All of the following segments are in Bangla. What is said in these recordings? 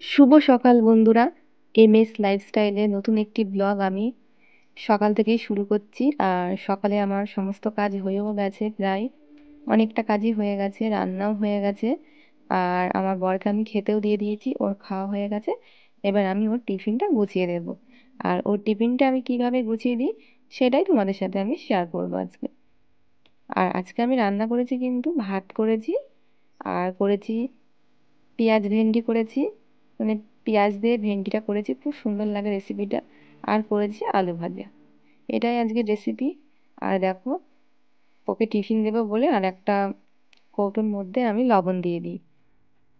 শুভ সকাল বন্ধুরা। এমএস লাইফস্টাইলের নতুন একটি ব্লগ আমি সকাল থেকেই শুরু করছি। আর সকালে আমার সমস্ত কাজ হয়েও গেছে, প্রায় অনেকটা কাজই হয়ে গেছে, রান্নাও হয়ে গেছে। আর আমার বরকে আমি খেতেও দিয়ে দিয়েছি, ওর খাওয়া হয়ে গেছে। এবার আমি ওর টিফিনটা গুছিয়ে দেবো। আর ওর টিফিনটা আমি কিভাবে গুছিয়ে দিই সেটাই তোমাদের সাথে আমি শেয়ার করবো আজকে। আর আজকে আমি রান্না করেছি, কিন্তু ভাত করেছি, আর করেছি পেঁয়াজ ভেন্ডি করেছি, মানে পেঁয়াজ দিয়ে ভেন্ডিটা করেছি, খুব সুন্দর লাগে রেসিপিটা। আর করেছি আলু ভাজা। এটাই আজকের রেসিপি। আর দেখো, ওকে টিফিন দেবো বলে আর একটা কৌটোর মধ্যে আমি লবণ দিয়ে দিই,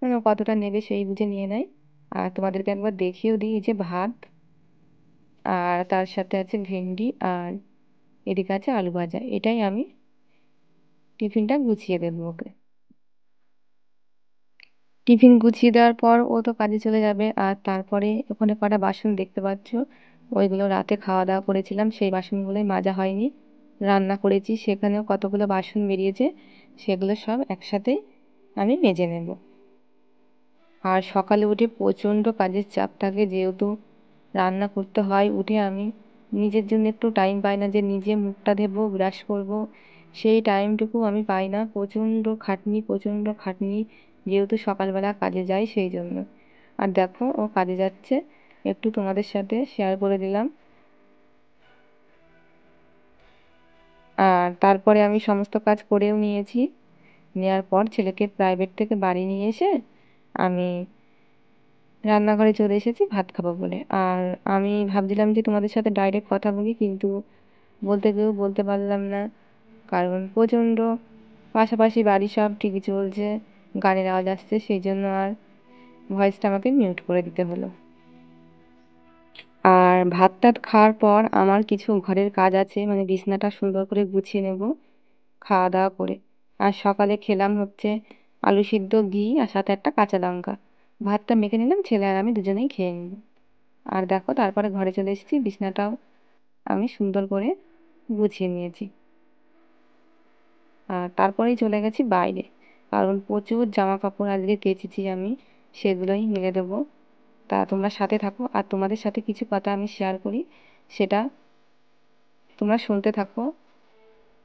মানে ও কতটা নেবে সেই বুঝে নিয়ে নেয়। আর তোমাদেরকে একবার দেখিয়েও দিই, এই যে ভাত, আর তার সাথে আছে ভেন্ডি, আর এদিকে আছে আলু ভাজা। এটাই আমি টিফিনটা গুছিয়ে দেবো ওকে। টিফিন গুছিয়ে দেওয়ার পর ও তো কাজে চলে যাবে। আর তারপরে ওখানে কটা বাসন দেখতে পাচ্ছ, ওইগুলো রাতে খাওয়া দাওয়া করেছিলাম, সেই বাসনগুলোই মাজা হয়নি। রান্না করেছি, সেখানেও কতগুলো বাসন বেরিয়েছে, সেগুলো সব একসাথেই আমি মেজে নেব। আর সকালে উঠে প্রচণ্ড কাজের চাপ থাকে, যেহেতু রান্না করতে হয়, উঠে আমি নিজের জন্য একটু টাইম পাই না যে নিজে মুখটা ধোবো, ব্রাশ করব, সেই টাইমটুকু আমি পাই না। প্রচণ্ড খাটনি, প্রচণ্ড খাটনি, যেহেতু সকালবেলা কাজে যাই সেই জন্য। আর দেখো, ও কাজে যাচ্ছে, একটু তোমাদের সাথে শেয়ার করে দিলাম। আর তারপরে আমি সমস্ত কাজ করেও নিয়েছি। নেওয়ার পর ছেলেকে প্রাইভেট থেকে বাড়ি নিয়ে এসে আমি রান্নাঘরে চলে এসেছি ভাত খাবো বলে। আর আমি ভাবছিলাম যে তোমাদের সাথে ডাইরেক্ট কথা বলি, কিন্তু বলতে গিয়েও বলতে পারলাম না, কারণ প্রচণ্ড পাশাপাশি বাড়ি সব টিভি চলছে, গানের আওয়াজ আসছে, সেই জন্য আর ভয়েসটা আমাকে মিউট করে দিতে হলো। আর ভাত টাত খাওয়ার পর আমার কিছু ঘরের কাজ আছে, মানে বিছনাটা সুন্দর করে গুছিয়ে নেব খাওয়া দাওয়া করে। আর সকালে খেলাম হচ্ছে আলু সিদ্ধ, ঘি, আর সাথে একটা কাঁচা লঙ্কা। ভাতটা মেখে নিলাম, ছেলে আর আমি দুজনেই খেয়ে নিব। আর দেখো, তারপরে ঘরে চলে এসেছি, বিছনাটাও আমি সুন্দর করে গুছিয়ে নিয়েছি। আর তারপরেই চলে গেছি বাইরে, কারণ প্রচুর জামা কাপড় আজকে কেচেছি আমি, সেগুলোই মেলে দেবো। তা তোমরা সাথে থাকো, আর তোমাদের সাথে কিছু কথা আমি শেয়ার করি, সেটা তোমরা শুনতে থাকো।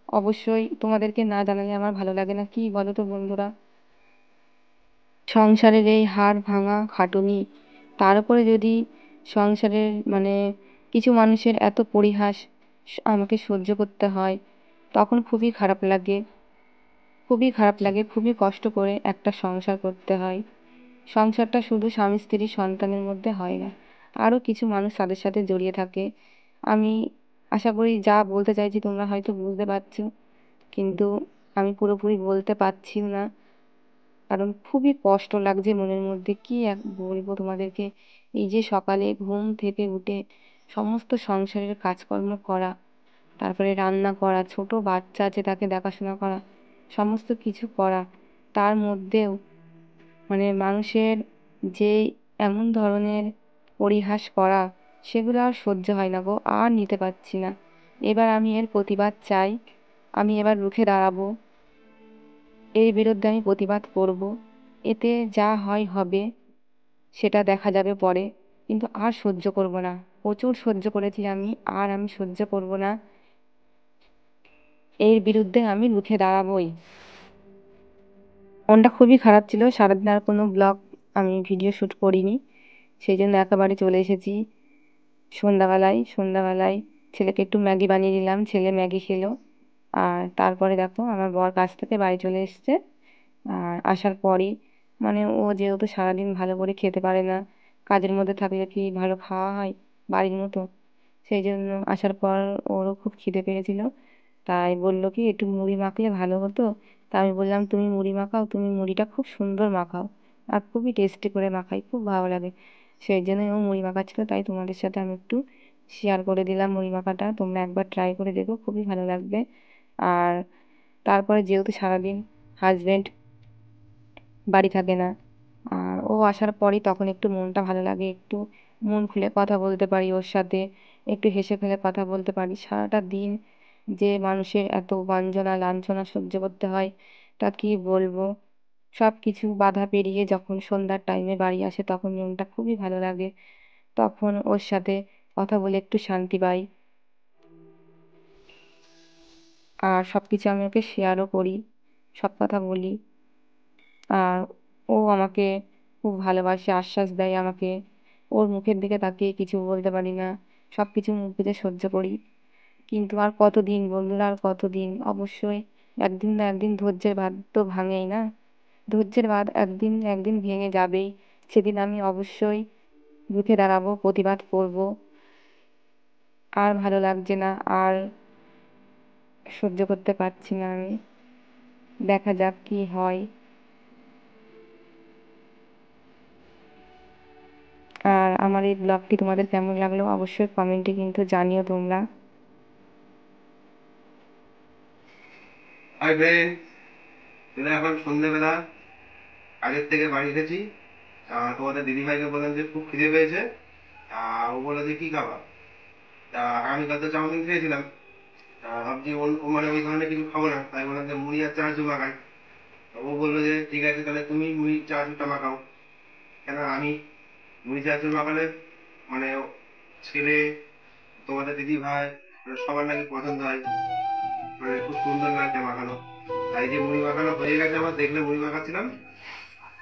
অবশ্যই তোমাদেরকে না জানালে আমার ভালো লাগে না, কি বলো তো বন্ধুরা। সংসারের এই হাড় ভাঙা খাটুনি, তার উপরে যদি সংসারের মানে কিছু মানুষের এত পরিহাস আমাকে সহ্য করতে হয়, তখন খুবই খারাপ লাগে, খুবই খারাপ লাগে, খুবই কষ্ট করে একটা সংসার করতে হয়। সংসারটা শুধু স্বামী স্ত্রী সন্তানের মধ্যে হয় না, আরও কিছু মানুষ তাদের সাথে জড়িয়ে থাকে। আমি আশা করি যা বলতে চাইছি তোমরা হয়তো বুঝতে পারছো, কিন্তু আমি পুরোপুরি বলতে পারছি না, কারণ খুবই কষ্ট লাগছে মনের মধ্যে। কি এক বলবো তোমাদেরকে, এই যে সকালে ঘুম থেকে উঠে সমস্ত সংসারের কাজকর্ম করা, তারপরে রান্না করা, ছোট বাচ্চা আছে তাকে দেখাশোনা করা, সমস্ত কিছু করা, তার মধ্যেও মানে মানুষের যে এমন ধরনের পরিহাস করা, সেগুলো আর সহ্য হয় না গো, আর নিতে পারছি না। এবার আমি এর প্রতিবাদ চাই, আমি এবার রুখে দাঁড়াবো, এর বিরুদ্ধে আমি প্রতিবাদ করব। এতে যা হয় হবে, সেটা দেখা যাবে পরে, কিন্তু আর সহ্য করব না। প্রচুর সহ্য করেছি আমি, আর আমি সহ্য করব না, এর বিরুদ্ধে আমি রুখে দাঁড়াবই। মনটা খুবই খারাপ ছিল, সারাদিন আর কোনো ব্লগ আমি ভিডিও শ্যুট করিনি, সেই জন্য একেবারে চলে এসেছি সন্ধ্যাবেলায় ছেলেকে একটু ম্যাগি বানিয়ে দিলাম, ছেলে ম্যাগি খেলো। আর তারপরে দেখো, আমার বর কাজ থেকে বাড়ি চলে এসছে। আর আসার পরই মানে ও যেহেতু সারাদিন ভালো করে খেতে পারে না, কাজের মধ্যে থাকলে কি ভালো খাওয়া হয় বাড়ির মতো, সেই জন্য আসার পর ওরও খুব খিদে পেয়েছিল, তাই বললো কি একটু মুড়ি মাখলে ভালো হতো। তা আমি বললাম তুমি মুড়ি মাখাও, তুমি মুড়িটা খুব সুন্দর মাখাও, আর খুবই টেস্টি করে মাখাই, খুব ভালো লাগে। সেই জন্যই ও মুড়ি মাখাচ্ছিল, তাই তোমাদের সাথে আমি একটু শেয়ার করে দিলাম মুড়ি মাখাটা, তোমরা একবার ট্রাই করে দেখো, খুবই ভালো লাগবে। আর তারপরে যেহেতু সারাদিন হাজবেন্ড বাড়ি থাকে না, আর ও আসার পরই তখন একটু মনটা ভালো লাগে, একটু মন খুলে কথা বলতে পারি ওর সাথে, একটু হেসে ফেলে কথা বলতে পারি। সারাটা দিন যে মানুষের এত বঞ্চনা লাঞ্ছনা সহ্য করতে হয়, তা কি বলবো। সব কিছু বাধা পেরিয়ে যখন সন্ধ্যার টাইমে বাড়ি আসে তখন মনটা খুবই ভালো লাগে। তখন ওর সাথে কথা বলে একটু শান্তি পাই। আর সব কিছু আমি ওকে শেয়ারও করি, সব কথা বলি। আর ও আমাকে খুব ভালোবাসে, আশ্বাস দেয় আমাকে। ওর মুখের দিকে তাকিয়ে কিছু বলতে পারি না, সব কিছু মুখ বুজে সহ্য করি। কিন্তু আর কতদিন বন্ধুরা, আর কতদিন? অবশ্যই একদিন না একদিন ধৈর্যের বাঁধ তো ভাঙেই না, ধৈর্যের বাঁধ একদিন না একদিন ভেঙে যাবেই। সেদিন আমি অবশ্যই রুখে দাঁড়াবো, প্রতিবাদ করব। আর ভালো লাগছে না, আর সহ্য করতে পারছি না আমি। দেখা যাক কি হয়। আর আমার এই ব্লগটি তোমাদের কেমন লাগলো অবশ্যই কমেন্টে কিন্তু জানিও তোমরা। হাই ফ্রেন্ড, এখন সন্ধ্যেবেলা কাজের থেকে বাড়ি এসেছি। তোমাদের দিদিভাইকে বললাম যে খুব খিদে পেয়েছে। ও বললো যে কি খাবা। আমি কাল তো চাউমিন খেয়েছিলাম। ভাবছি মানে ওই ধরনের কিছু খাবো না, তাই বললাম যে মুড়ি আর চানাচুর মাখাই। ও বললো যে ঠিক আছে, তাহলে তুমি মুড়ি চানাচুরটা মাখাও। কেন আমি মুড়ি চানাচুর মাখালে মানে ছেলে, তোমাদের দিদিভাই, সবার নাকি পছন্দ হয়, মানে খুব সুন্দর লাগছে মাখানো। তাই যে মুড়ি মাখানো হয়ে গেছে আমার, দেখলে মুড়ি মাখাচ্ছিলাম।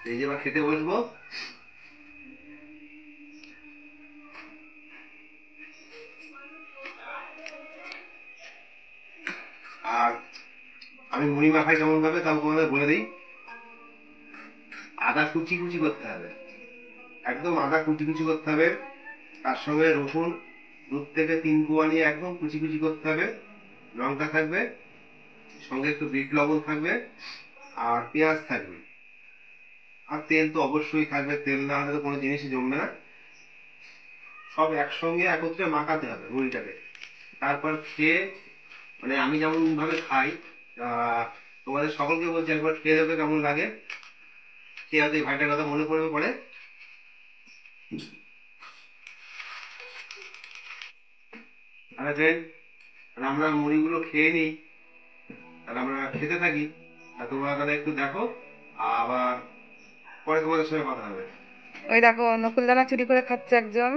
এই যে এবার খেতে বসবো। আর আমি মুড়ি মাখাই কেমন ভাবে তাও তোমাদের বলে দিই। আদা কুচি কুচি করতে হবে, একদম আদা কুচি কুচি করতে হবে। তার সঙ্গে রসুন 2 থেকে 3 কোয়া নিয়ে একদম কুচি কুচি করতে হবে। লঙ্কা থাকবে, সঙ্গে একটু বিট লবণ থাকবে, আর পেঁয়াজ থাকবে। আর তেল তো অবশ্যই থাকবে, তেল না হলে তো কোনো জিনিসই জমবে না। সব একসঙ্গে একত্রে মাখাতে হবে মুড়িটাকে। তারপর খেয়ে, মানে আমি যেমন ভাবে খাই, তোমাদের সকলকে বলছি একবার খেয়ে দেবে কেমন লাগে। খেয়ে হয়তো এই ভাইটার কথা মনে পড়বে পরে। আরে আমরা মুড়িগুলো খেয়ে নিই, আর আমরা খেতে থাকি। আর তোমরা তাহলে একটু দেখো, আবার পরে তোমাদের সঙ্গে কথা হবে। ওই দেখো নকুলদানা চুরি করে খাচ্ছে একজন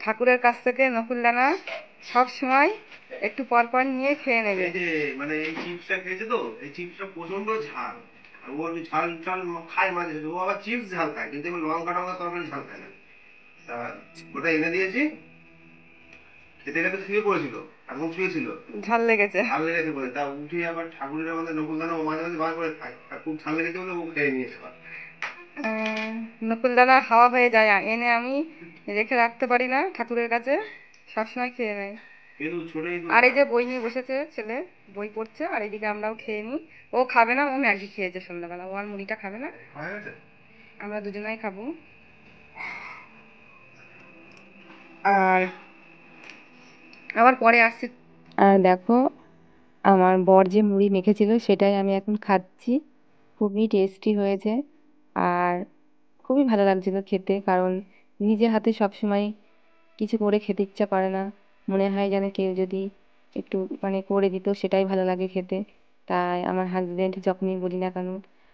ঠাকুরের কাছ থেকে। নকুলদানা সব সময় একটু পর পর নিয়ে খেয়ে নেবে। এই যে মানে এই চিপসটা খেয়েছে তো, এই চিপসটা প্রচন্ড ঝাল। আর ও ঝাল ঝাল খায় মাঝে মাঝে। ও আবার চিপস ঝাল খায়, কিন্তু এবার লঙ্কা টঙ্কা তরকারি ঝাল খায় না। তা ওটা এনে দিয়েছি, খেতে খেতে শুয়ে পড়েছিল, এখন শুয়েছিল। ঝাল লেগেছে। ঝাল লেগেছে বলে তা উঠে আবার ঠাকুরের আমাদের নকুলদানা ও মাঝে মাঝে বার করে খায়, আর খুব ঝাল লেগেছে বলে ও খেয়ে নিয়েছে আবার। নকুলদানা হাওয়া হয়ে যায়, এনে আমি রেখে রাখতে পারি না ঠাকুরের কাছে, সবসময় খেয়ে নেয়। কিন্তু ছোটই তো। আর এই যে বই নিয়ে বসেছে ছেলে, বই পড়ছে, আর এইদিকে আমরাও খেয়ে নিই। ও খাবে না, ও ম্যাগি খেয়েছে সন্ধ্যাবেলা, ও আর মুড়িটা খাবে না, হয়ে গেছে। আমরা দুজনাই খাবো। আর আবার পরে আসছি। আর দেখো আমার বর যে মুড়ি মেখেছিল সেটাই আমি এখন খাচ্ছি। খুবই টেস্টি হয়েছে, আর খুবই ভালো লাগছিল খেতে। কারণ নিজের হাতে সবসময় কিছু করে খেতে ইচ্ছা করে না, মনে হয় যেন কেউ যদি একটু মানে করে দিত, সেটাই ভালো লাগে খেতে। তাই আমার হাজবেন্ড যখনই বলি না কেন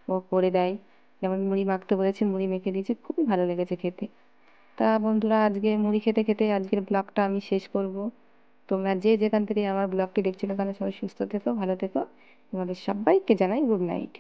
ও করে দেয়। যেমন মুড়ি মাখতে বলেছে, মুড়ি মেখে দিয়েছে, খুবই ভালো লেগেছে খেতে। তা বন্ধুরা, আজকে মুড়ি খেতে খেতে আজকের ব্লগটা আমি শেষ করব। তোমরা যে যেখান থেকে আমার ব্লগটি দেখছো না কেন সবাই সুস্থ থেকো, ভালো থেকো। তোমাদের সবাইকে জানাই গুড নাইট।